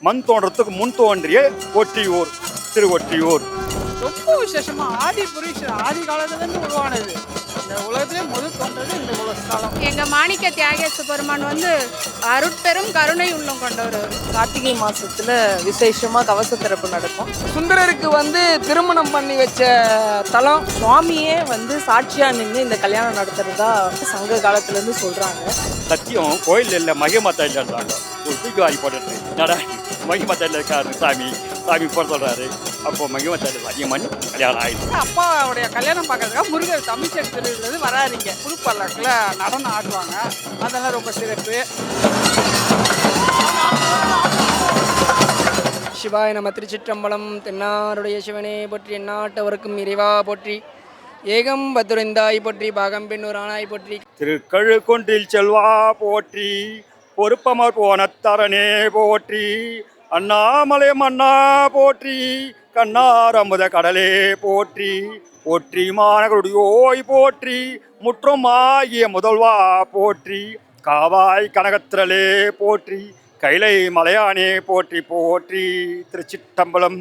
மண் தோன்றத்துக்கு முன் தோன்றிய ஒற்றியூர், திருவொற்றியூர். ரொம்ப விசேஷமா ஆதி புருஷர் ஆதி காலத்துல இருந்து உருவானது. இந்த உலகத்திலே முதல் தோன்றது இந்த உலகம். எங்க மாணிக்க தியாகேச பெருமான் வந்து அருட்பெரும் கருணை உள்ளம் கொண்டவர். கார்த்திகை மாசத்துல விசேஷமா கவச திறப்பு நடக்கும். சுந்தரருக்கு வந்து திருமணம் பண்ணி வச்ச தலம். சுவாமியே வந்து சாட்சியா நின்று இந்த கல்யாணம் நடத்துறதா சங்க காலத்துல இருந்து சொல்றாங்க. சத்தியம் கோயில் இல்லை, மகிமத்தாயில் இருந்தாங்க. ஒரு தூக்கி வாரி போட்டுட்டு நடா மகிமத்தாயில் இருக்காரு சாமி போட சொல்றாரு. அப்போ மகிமத்தாயில் அதிகமணி கல்யாணம் ஆயிடுச்சு. அப்பாவுடைய கல்யாணம் பார்க்கறதுக்காக முருகர் தமிழ்ச்செடி திருவிழா வராதிங்க. புதுப்பல்லாக்கில் நடனம் ஆடுவாங்க. அதெல்லாம் ரொம்ப சிறப்பு. சிவாய நம. திருச்சிற்றம்பலம். தென்னாருடைய சிவனே போற்றி, எந்நாட்டவருக்கும் இறைவா போற்றி, ஏகம் பத்துரைந்தாய் போற்றி, பாகம் பெண்ணூரானாய் போற்றி. திருக்கழுக்குன்றில் செல்வா போற்றி, பொறுப்பமர் போனத்தரனே போற்றி, அண்ணாமலை மன்னா போற்றி, கண்ணார் அமுத கடலே போற்றி, போற்றி மாநகருடையோய் போற்றி, முற்றும் ஆகிய முதல்வா போற்றி, காவாய் கனகத்திரலே போற்றி, கைலை மலையானே போற்றி போற்றி. திருச்சிற்றம்பலம்.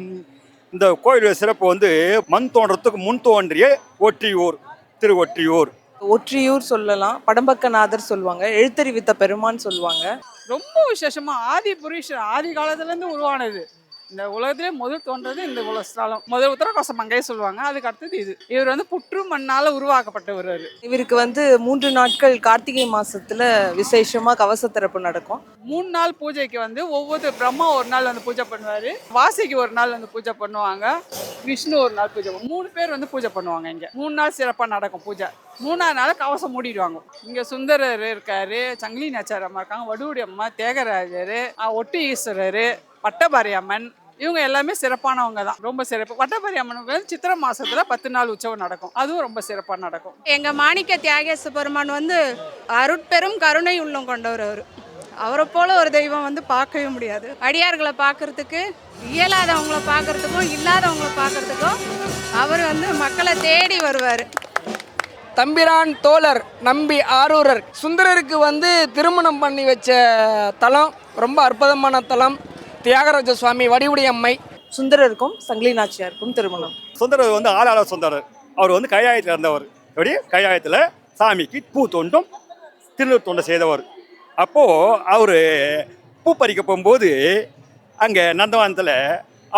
இந்த கோயில் சிறப்பு வந்து மண் தோன்றத்துக்கு முன் தோன்றிய ஒற்றியூர், திருவொற்றியூர். ஒற்றியூர் சொல்லலாம், படம்பக்கநாதர் சொல்லுவாங்க, எழுத்தறிவித்த பெருமான் சொல்லுவாங்க. ரொம்ப விசேஷமா ஆதி புருஷர் ஆதி காலத்துல இருந்து உருவானது. இந்த உலகத்திலே முதல் தோன்றது இந்த உலகம். முதல் உத்தரகோச மங்கை சொல்லுவாங்க. அதுக்கு அடுத்தது இது. இவர் வந்து புற்று மண்ணால உருவாக்கப்பட்டவர். இவருக்கு வந்து 3 நாட்கள் கார்த்திகை மாசத்துல விசேஷமா கவச திறப்பு நடக்கும். 3 நாள் பூஜைக்கு வந்து ஒவ்வொரு பிரம்மா ஒரு நாள் வந்து பூஜை பண்ணுவாரு, வாசிக்கு ஒரு நாள் வந்து பூஜை பண்ணுவாங்க, விஷ்ணு ஒரு நாள் பூஜை 3 பேர் வந்து பூஜை பண்ணுவாங்க. இங்க 3 நாள் சிறப்பா நடக்கும் பூஜை. 3ஆவது நாள் கவசம் மூடிடுவாங்க. இங்க சுந்தரர் இருக்காரு, சங்கிலி நாச்சார் அம்மா இருக்காங்க, வடுவுடி அம்மா, தியாகராஜர், ஒட்டி ஈஸ்வரர், பட்டபாரி அம்மன், இவங்க எல்லாமே சிறப்பானவங்க தான். ரொம்ப சிறப்பு. வட்டபாரி அம்மனுக்கு சித்திரை மாசத்துல 10 நாள் உற்சவம் நடக்கும். அதுவும் ரொம்ப சிறப்பா நடக்கும். எங்க மாணிக்க தியாகேச பெருமான் வந்து அருட்பெரும் கருணை உள்ளம் கொண்டவர். அவரை போல ஒரு தெய்வம் வந்து பார்க்கவே முடியாது. அடியார்களை பார்க்கறதுக்கு, இயலாதவங்களை பார்க்கறதுக்கும் இல்லாதவங்களை பார்க்கறதுக்கும் அவர் வந்து மக்களை தேடி வருவார். தம்பிரான் தோழர் நம்பி ஆரூரர் சுந்தரருக்கு வந்து திருமணம் பண்ணி வச்ச தலம், ரொம்ப அற்புதமான தலம். தியாகராஜ சுவாமி, வடிவுடி அம்மை. சுந்தரருக்கும் சங்கிலி நாச்சியாருக்கும் திருமணம். சுந்தரர் வந்து ஆளாள சுந்தரர். அவர் வந்து கையாயத்தில் இருந்தவர். எப்படி கையாயத்தில் சாமிக்கு பூ தொண்டும் திருநூறு தொண்டை செய்தவர். அப்போது அவர் பூ பறிக்க போகும்போது அங்கே நந்தவனத்தில்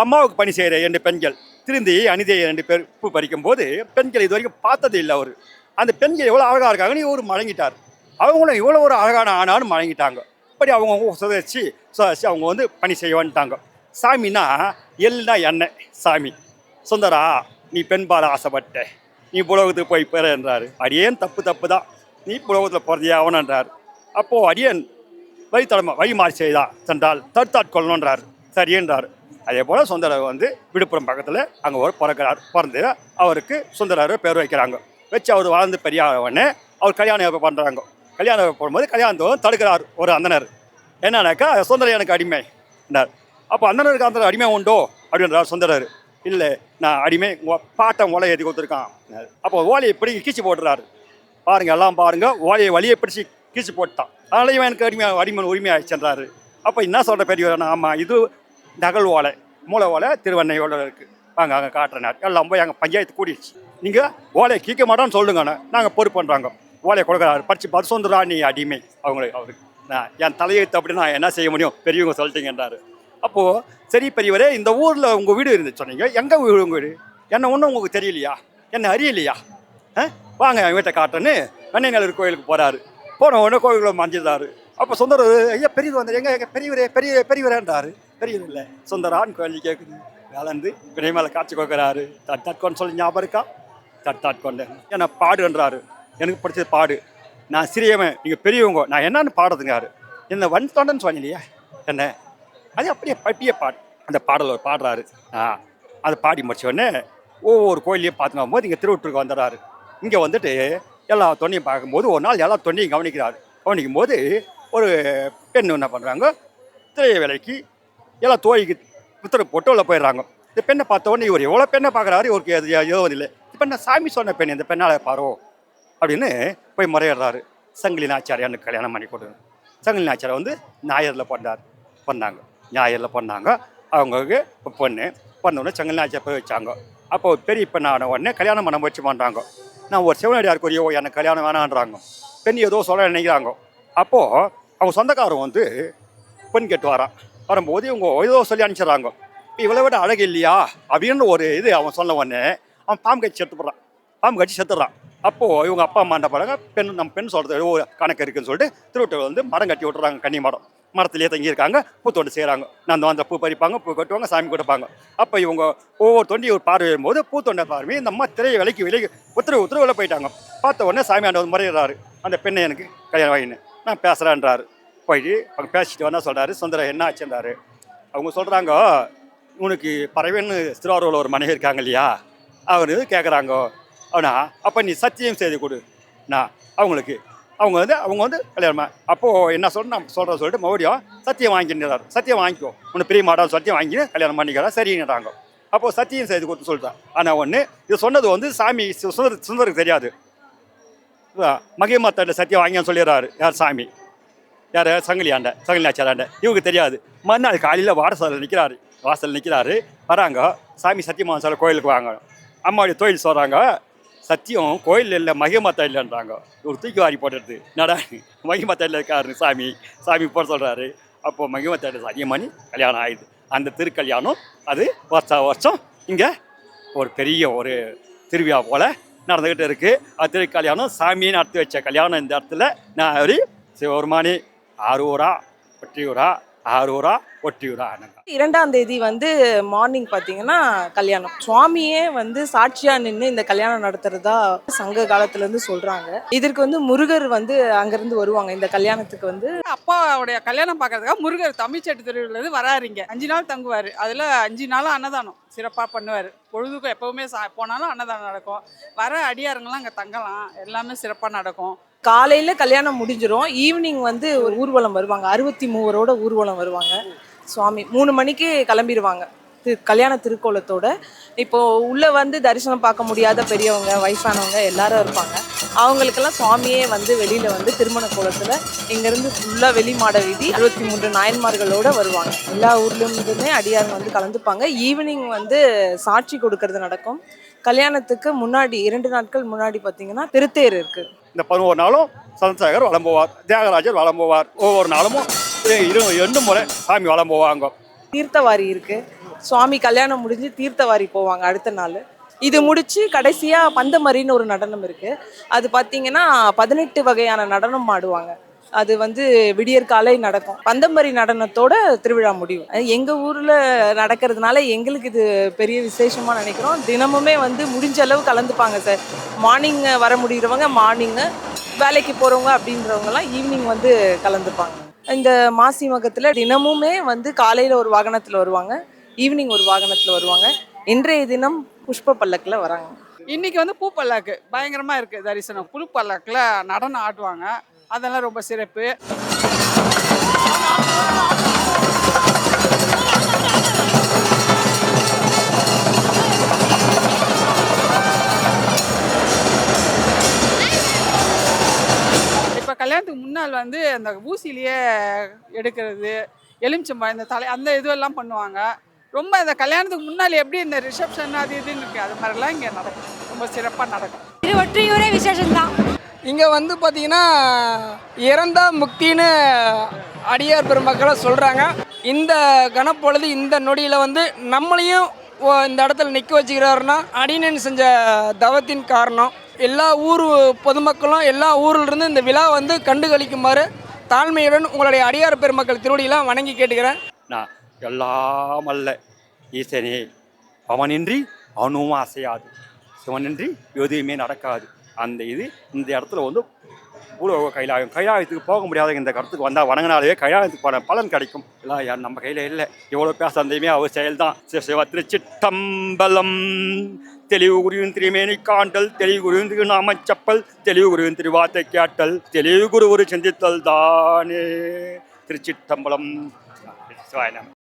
அம்மாவுக்கு பணி செய்கிற 2 பெண்கள், திருந்தி அனிதை 2 பேர் பூ பறிக்கும்போது பெண்கள் இது வரைக்கும் பார்த்தது இல்லை. அவர் அந்த பெண்கள் எவ்வளோ அழகாக இருக்காங்கன்னு இவர் மழங்கிட்டார். அவங்களும் இவ்வளோ ஒரு அழகான ஆனான்னு மழங்கிட்டாங்க. இப்படி அவங்க சுதரிச்சு அவங்க வந்து பணி செய்ய வந்துட்டாங்க. சாமின்னா எல்னா எண்ணெய் சாமி. சுந்தரா, நீ பெண்பால் ஆசைப்பட்ட, நீ புலோகத்துக்கு போய் பெறன்றாரு. அடியேன் தப்பு தான், நீ புலோகத்தில் பிறந்தே ஆகணுன்றார். அப்போது அடியன் வழி மாறி செய்தா சென்றால் தடுத்தாட்கொள்ளணுன்றார். சரியன்றார். அதே போல் சுந்தரர் வந்து விழுப்புரம் பக்கத்தில் அங்கே ஒரு பிறந்து அவருக்கு சுந்தரர் பேர் வைக்கிறாங்க. வச்சு அவர் வாழ்ந்து பெரிய உடனே அவர் கல்யாணம் பண்ணுறாங்க. கல்யாணம் போடும்போது கல்யாணத்தை தடுக்கிறார் ஒரு அந்தனர். என்னன்னாக்கா, சுந்தரர் எனக்கு அடிமை என்றார். அப்போ அந்தனருக்கு அந்த அடிமை உண்டோ அப்படின்றார் சுந்தரர். இல்லை, நான் அடிமை, பாட்டை ஓலை ஏற்றி கொடுத்துருக்கான். அப்போ ஓலையை இப்படி கீச்சு போட்டுறாரு. பாருங்கள், எல்லாம் பாருங்கள், ஓலையை வழியை பிடிச்சி கீச்சு போட்டான். அதனால இவன் எனக்கு அடிமை உரிமை ஆயிடுச்சுன்றாரு. அப்போ என்ன சொல்கிற பெரியவர், ஆமாம், இது நகல் ஓலை, மூளை ஓலை திருவண்ணையோட இருக்குது, வாங்க அங்கே காட்டுறேன். எல்லாம் போய் அங்கே பஞ்சாயத்து கூடிடுச்சு. நீங்கள் ஓலையை கீக்க மாட்டோன்னு சொல்லுங்கண்ணே, நாங்கள் பொறுப்பு பண்ணுறாங்க. ஓலையை கொடுக்குறாரு. படித்து பரிசோந்துரா, நீ அடிமை அவருக்கு நான் என் தலையெழுத்து அப்படி நான் என்ன செய்ய முடியும், பெரியவங்க சொல்லிட்டீங்கன்றாரு. அப்போது சரி பெரியவரே, இந்த ஊரில் உங்கள் வீடு இருந்துச்சு சொன்னீங்க, எங்கே வீடு உங்கள் வீடு, என்ன ஒன்றும் உங்களுக்கு தெரியலையா, என்ன அறியலையா, வாங்க என் வீட்டை காட்டுன்னு வெண்ணைநல்லூர் கோயிலுக்கு போகிறாரு. போன உடனே கோயிலுக்குள்ள மறைஞ்சிருந்தாரு. அப்போ சுந்தரர், ஐயா பெரியவர் வந்து எங்கே பெரியவரேன்றாரு. பெரியவர் இல்லை, சுந்தரான்னு கோயில் கேட்குது. வேலந்து வினை மேலே காட்சி கொடுக்குறாரு. தட்டாட்கொண்டு சொல்லி ஞாபகம் இருக்கா, தட்டாட்கொண்டு என்ன பாடுன்றாரு. எனக்கு படித்தது பாடு, நான் சிறியவன், நீங்கள் பெரியவங்க, நான் என்னன்னு பாடுறதுங்காரு. என்ன வன் தொண்டன்னு சொன்னீங்க என்ன, அது அப்படியே பட்டிய பாடு. அந்த பாடல் ஒரு பாடுறாரு. அதை பாடி முடிச்ச உடனே ஒவ்வொரு கோயிலையும் பார்த்துக்கும் போது இங்கே திருவொற்றியூருக்கு வந்துடுறாரு. இங்கே வந்துட்டு எல்லா தொண்டையும் பார்க்கும்போது ஒரு நாள் எல்லா தொண்டையும் கவனிக்கிறாரு. கவனிக்கும் போது ஒரு பெண் என்ன பண்ணுறாங்க, திரைய வேலைக்கு எல்லா தோழிக்கு புத்தகம் போட்டு உள்ள போயிடுறாங்க. இந்த பெண்ணை பார்த்த உடனே இவர் எவ்வளோ பெண்ணை பார்க்குறாரு, இவருக்கு எதுவும் இல்லை. இப்போ என்ன சாமி சொன்ன பெண், இந்த பெண்ணால் பாரோ அப்படின்னு போய் முறையிடுறாரு. சங்கிலி நாச்சியார் எனக்கு கல்யாணம் பண்ணி கொடுங்க. சங்கிலி நாச்சியார் வந்து நாயரில் பண்ணாங்க. ஞாயிறில் பண்ணாங்க. அவங்களுக்கு பொண்ணு பண்ணோடனே செங்கல்நாச்சியார் போய் வச்சாங்க. அப்போ பெரிய பெண் ஆன உடனே கல்யாணம் பண்ண முயற்சி பண்ணுறாங்க. நான் ஒரு சிவனடியாருக்குரியோ எனக்கு கல்யாணம் வேணான்றாங்க. பெண் ஏதோ சொல்ல நினைக்கிறாங்க. அப்போது அவங்க சொந்தக்காரன் வந்து பெண் கேட்டு வரான். வரும்போது இவங்க ஏதோ சொல்லி அனுப்பிச்சிட்றாங்க. இவளை விட அழகு இல்லையா அப்படின்னு ஒரு இது அவன் சொன்ன உடனே அவன் பாம்பு கட்சி செத்துப்படுறான். பாம்பு கட்சி செத்துடுறான். அப்போது இவங்க அப்பா அம்மா என்ன பண்ணுறாங்க, நம்ம பெண் சொல்கிறது ஒரு கணக்கு இருக்குதுன்னு சொல்லிட்டு திருவட்டூர் வந்து மரம் கட்டி விட்டுறாங்க. கன்னி மரம் மரத்துலேயே தங்கியிருக்காங்க. பூத்தொண்டு செய்கிறாங்க. நான் அந்த பூ பறிப்பாங்க, பூ கட்டுவாங்க, சாமி கொடுப்பாங்க. அப்போ இவங்க ஒவ்வொரு தொண்டி ஒரு பார்வை வரும்போது பூத்தொண்டை பார்வை இந்த அம்மா திரையை விலைக்கு உத்தரவில் போயிட்டாங்க. பார்த்த உடனே சாமி ஆண்டவர் முறையிறாரு, அந்த பெண்ணை எனக்கு கல்யாணம் வாங்கினு நான் பேசுகிறேன்றாரு. போயிட்டு அவங்க பேசிட்டு வந்தால் சொல்கிறாரு, சுந்தரம் என்ன ஆச்சுன்றாரு. அவங்க சொல்கிறாங்க, உனக்கு பறவைன்னு திருவாரூரில் ஒரு மனைவி இருக்காங்க இல்லையா, அவர் கேட்குறாங்க. அவனா அப்போ நீ சத்தியம் செய்து கொடு நான் அவங்களுக்கு. அவங்க வந்து கல்யாணம். அப்போது என்ன சொல்கிறேன் நான் சொல்கிறேன் சொல்லிட்டு மறுபடியும் சத்தியம் வாங்கிக்கிறார். சத்தியம் வாங்கிக்கோ, உன்னை பெரிய மாடம் சத்தியம் வாங்கி கல்யாணம் பண்ணிக்கிறா சரின்னுறாங்க. அப்போது சத்தியம் செய்து கொடுத்து சொல்லிட்டான். ஆனால் ஒன்று இது சொன்னது வந்து சாமி சுந்தருக்கு தெரியாது. மகிமாத்தாண்ட சத்தியம் வாங்கியான்னு சொல்லிடுறாரு. யார் சாமி, யார் சங்கிலியாச்சாராண்ட இவங்க தெரியாது. மறுநாள் காலையில் வாசல் நிற்கிறாரு. வராங்க, சாமி சத்தியமாக சொல்ல கோயிலுக்கு வாங்க. அம்மாவுடைய தொழில் சொல்கிறாங்க, சத்தியம் கோயில் இல்லை மகிமாத்தா இல்லைன்றாங்க. ஒரு தூக்கி வாரி போட்டுறது நடா மகிமாத்தாயில் இருக்காரு சாமி போட சொல்கிறாரு. அப்போது மகிமாத்தாயில் சத்தியம் பண்ணி கல்யாணம் ஆயிடுது. அந்த திருக்கல்யாணம் அது வருஷம் இங்கே ஒரு பெரிய ஒரு திருவிழா போல் நடந்துக்கிட்டு இருக்குது. அது திருக்கல்யாணம் சாமியை நடத்தி வச்ச கல்யாணம். இந்த இடத்துல நான் ஒரு சிவபெருமானி ஆரூரா ஒட்டியூரா 2ஆம் தேதி வந்து மார்னிங் பார்த்தீங்கன்னா கல்யாணம். சுவாமியே வந்து சாட்சியா நின்று இந்த கல்யாணம் நடத்துறதா சங்க காலத்துல இருந்து சொல்றாங்க. இதற்கு வந்து முருகர் வந்து அங்கிருந்து வருவாங்க இந்த கல்யாணத்துக்கு. வந்து அப்பாவுடைய கல்யாணம் பார்க்கறதுக்காக முருகர் தமிழ்ச்செட்டு திருவிழா வராருங்க. 5 நாள் தங்குவார். அதில் 5 நாளும் அன்னதானம் சிறப்பாக பண்ணுவார். பொழுதுக்கும் எப்போவுமே போனாலும் அன்னதானம் நடக்கும். வர அடியாருங்கெல்லாம் அங்கே தங்கலாம். எல்லாமே சிறப்பாக நடக்கும். காலையில கல்யாணம் முடிஞ்சிரும். ஈவினிங் வந்து ஒரு ஊர்வலம் வருவாங்க. 63 ஊர்வலம் வருவாங்க. சுவாமி 3 மணிக்கு கிளம்பிடுவாங்க கல்யாண திருக்கோலத்தோட. இப்போ உள்ள வந்து தரிசனம் பார்க்க முடியாத பெரியவங்க வயசானவங்க எல்லாரும் இருப்பாங்க. அவங்களுக்கெல்லாம் சுவாமியே வந்து வெளியில வந்து திருமண கோலத்துல இங்கிருந்து ஃபுல்லா வெளி மாட வீதி 63 நாயன்மார்களோட வருவாங்க. எல்லா ஊர்லேருந்துமே அடியார் வந்து கலந்துப்பாங்க. ஈவினிங் வந்து சாட்சி கொடுக்கறது நடக்கும். கல்யாணத்துக்கு முன்னாடி 2 நாட்கள் முன்னாடி பார்த்தீங்கன்னா திருத்தேர் இருக்கு. இந்த 11 நாளும் சந்திரசேகர் வலம் போவார், தியாகராஜர் வலம் போவார். ஒவ்வொரு நாளும் 2 முறை சாமி வலம் போவாங்க. தீர்த்தவாரி இருக்கு. சுவாமி கல்யாணம் முடிஞ்சு தீர்த்தவாரி போவாங்க அடுத்த நாள். இது முடிச்சு கடைசியா பந்தமரின்னு ஒரு நடனம் இருக்கு. அது பார்த்தீங்கன்னா 18 வகையான நடனம் ஆடுவாங்க. அது வந்து விடியற்காலை நடக்கும். பந்தமரி நடனத்தோட திருவிழா முடியும். எங்க ஊர்ல நடக்கிறதுனால எங்களுக்கு இது பெரிய விசேஷமா நினைக்கிறோம். தினமுமே வந்து முடிஞ்ச அளவு கலந்துப்பாங்க சார். மார்னிங் வர முடிகிறவங்க மார்னிங்கு, வேலைக்கு போறவங்க அப்படின்றவங்கலாம் ஈவினிங் வந்து கலந்துப்பாங்க. இந்த மாசி மகத்துல தினமுமே வந்து காலையில ஒரு வாகனத்துல வருவாங்க, ஈவினிங் ஒரு வாகனத்துல வருவாங்க. இன்றைய தினம் புஷ்ப பல்லக்குல வராங்க. இன்னைக்கு வந்து பூ பல்லாக்கு பயங்கரமா இருக்கு தரிசனம். புது பல்லாக்குல நடனம் ஆடுவாங்க. அதெல்லாம் ரொம்ப சிறப்பு. இப்போ கல்யாணத்துக்கு முன்னால் வந்து அந்த ஊசியிலேயே எடுக்கிறது, எலுமிச்சம்பழம் இந்த தலை அந்த இதுவெல்லாம் பண்ணுவாங்க. ரொம்ப இந்த கல்யாணத்துக்கு முன்னால் எப்படி இந்த ரிசப்ஷன் அது இதுன்னு இருக்குது, அது மாதிரிலாம் இங்கே நடக்கும். ரொம்ப சிறப்பாக நடக்கும். இது ஒற்றையூரே விசேஷம்தான். இங்கே வந்து பார்த்தீங்கன்னா இறந்தா முக்தின்னு அடியார் பெருமக்களை சொல்கிறாங்க. இந்த கணப்பொழுது இந்த நொடியில் வந்து நம்மளையும் இந்த இடத்துல நிற்க வச்சுக்கிறாருன்னா அடியன் செஞ்ச தவத்தின் காரணம். எல்லா ஊர் பொதுமக்களும் எல்லா ஊரிலிருந்து இந்த விழா வந்து கண்டுகளிக்குமாறு தாழ்மையுடன் உங்களுடைய அடியார் பெருமக்கள் திருவடியெல்லாம் வணங்கி கேட்டுக்கிறேன். நான் எல்லாம் அல்ல ஈசனே, அவனின்றி அவனும் அசையாது, சிவனின்றி எதுவுமே நடக்காது. அந்த இது இந்த இடத்துல வந்து பூலோக கைலாயத்துக்கு போக முடியாத இந்த இடத்துக்கு வந்தால் வணங்கினாலே கைலாயத்துக்கு போன பலன் கிடைக்கும். எல்லாம் யார் நம்ம கையில் இல்லை. எவ்வளோ பேச அந்தையுமே அவர் செயல்தான். சிவ திருச்சிற்றம்பலம். தெளிவு குருவின் திருமேனி காண்டல், தெளிவு குருவின் திரு நாம செப்பல், தெளிவு குருவின் திருவார்த்தை கேட்டல், தெளிவு குரு ஒரு சிந்தித்தல் தானே. திருச்சிற்றம்பலம்.